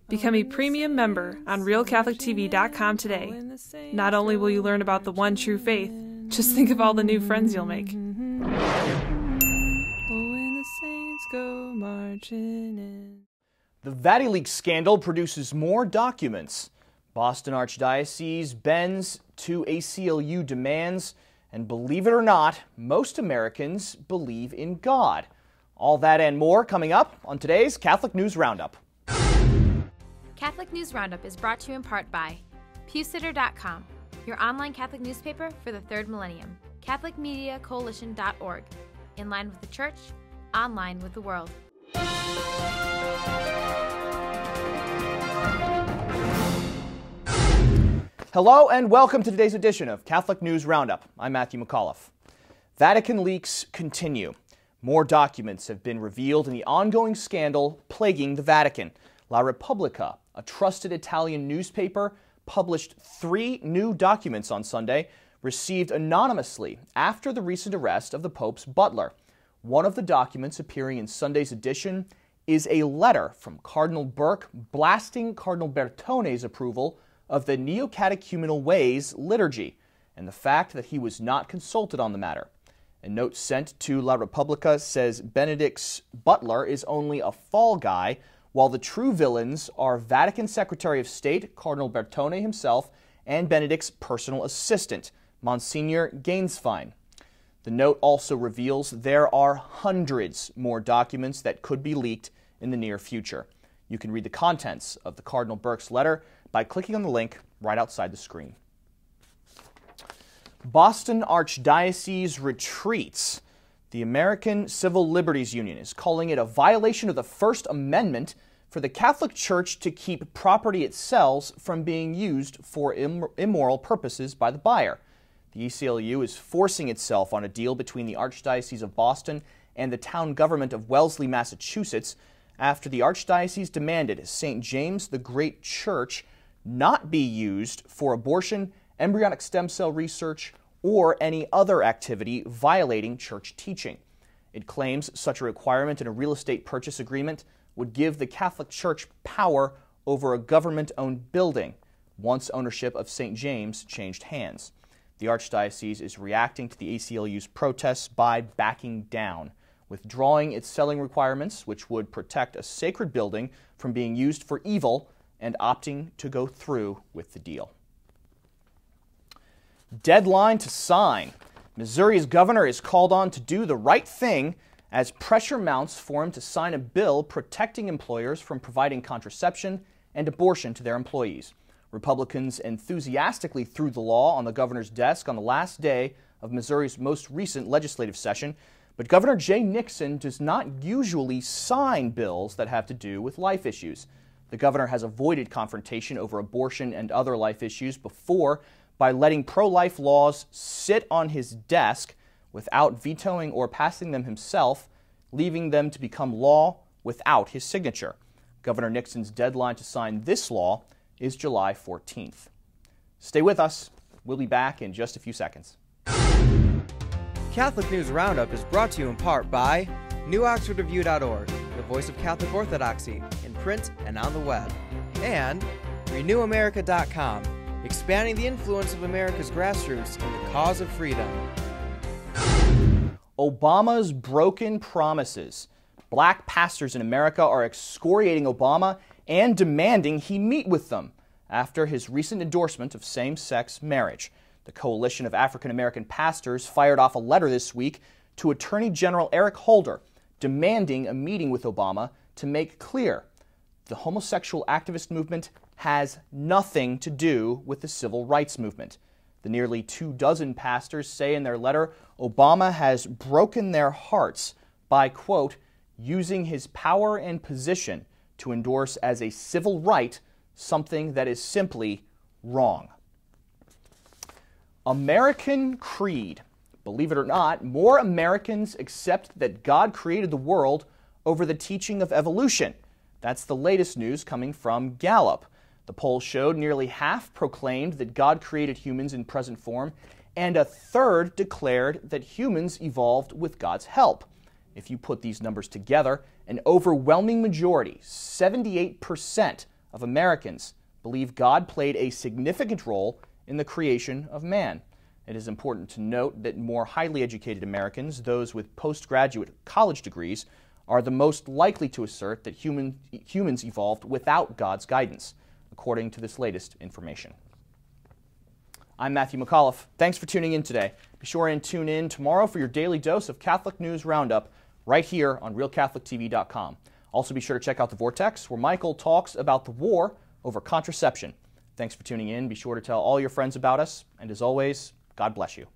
Become a premium member on RealCatholicTV.com today. Not only will you learn about the one true faith, just think of all the new friends you'll make. The Vatican scandal produces more documents. Boston Archdiocese bends to ACLU demands, and believe it or not, most Americans believe in God. All that and more coming up on today's Catholic News Roundup. Catholic News Roundup is brought to you in part by PewSitter.com, your online Catholic newspaper for the third millennium, CatholicMediaCoalition.org, in line with the Church, online with the world. Hello and welcome to today's edition of Catholic News Roundup. I'm Matthew McAuliffe. Vatican leaks continue. More documents have been revealed in the ongoing scandal plaguing the Vatican. La Repubblica, a trusted Italian newspaper, published 3 new documents on Sunday, received anonymously after the recent arrest of the Pope's butler. One of the documents appearing in Sunday's edition is a letter from Cardinal Burke blasting Cardinal Bertone's approval of the Neo-Catechumenal Ways liturgy and the fact that he was not consulted on the matter. A note sent to La Repubblica says Benedict's butler is only a fall guy, while the true villains are Vatican Secretary of State Cardinal Bertone himself and Benedict's personal assistant, Monsignor Gainsfine. The note also reveals there are hundreds more documents that could be leaked in the near future. You can read the contents of the Cardinal Burke's letter by clicking on the link right outside the screen. Boston Archdiocese retreats. The American Civil Liberties Union is calling it a violation of the First Amendment for the Catholic Church to keep property it sells from being used for immoral purposes by the buyer. The ACLU is forcing itself on a deal between the Archdiocese of Boston and the town government of Wellesley, Massachusetts, after the Archdiocese demanded St. James the Great Church not be used for abortion, embryonic stem cell research, or any other activity violating church teaching. It claims such a requirement in a real estate purchase agreement would give the Catholic Church power over a government-owned building once ownership of St. James changed hands. The Archdiocese is reacting to the ACLU's protests by backing down, withdrawing its selling requirements, which would protect a sacred building from being used for evil, and opting to go through with the deal. Deadline to sign. Missouri's governor is called on to do the right thing as pressure mounts for him to sign a bill protecting employers from providing contraception and abortion to their employees. Republicans enthusiastically threw the law on the governor's desk on the last day of Missouri's most recent legislative session, but Governor Jay Nixon does not usually sign bills that have to do with life issues. The governor has avoided confrontation over abortion and other life issues before by letting pro-life laws sit on his desk without vetoing or passing them himself, leaving them to become law without his signature. Governor Nixon's deadline to sign this law is July 14th. Stay with us. We'll be back in just a few seconds. Catholic News Roundup is brought to you in part by NewOxfordReview.org, the voice of Catholic Orthodoxy, in print and on the web, and RenewAmerica.com, expanding the influence of America's grassroots in the cause of freedom. Obama's broken promises. Black pastors in America are excoriating Obama and demanding he meet with them after his recent endorsement of same-sex marriage. The Coalition of African American Pastors fired off a letter this week to Attorney General Eric Holder demanding a meeting with Obama to make clear the homosexual activist movement has nothing to do with the civil rights movement. The nearly 24 pastors say in their letter Obama has broken their hearts by, quote, using his power and position to endorse as a civil right something that is simply wrong. American Creed. Believe it or not, more Americans accept that God created the world over the teaching of evolution. That's the latest news coming from Gallup. The poll showed nearly half proclaimed that God created humans in present form, and a third declared that humans evolved with God's help. If you put these numbers together, an overwhelming majority, 78% of Americans believe God played a significant role in the creation of man. It is important to note that more highly educated Americans, those with postgraduate college degrees, are the most likely to assert that humans evolved without God's guidance, according to this latest information. I'm Matthew McAuliffe. Thanks for tuning in today. Be sure and tune in tomorrow for your daily dose of Catholic News Roundup right here on RealCatholicTV.com. Also be sure to check out The Vortex, where Michael talks about the war over contraception. Thanks for tuning in. Be sure to tell all your friends about us. And as always, God bless you.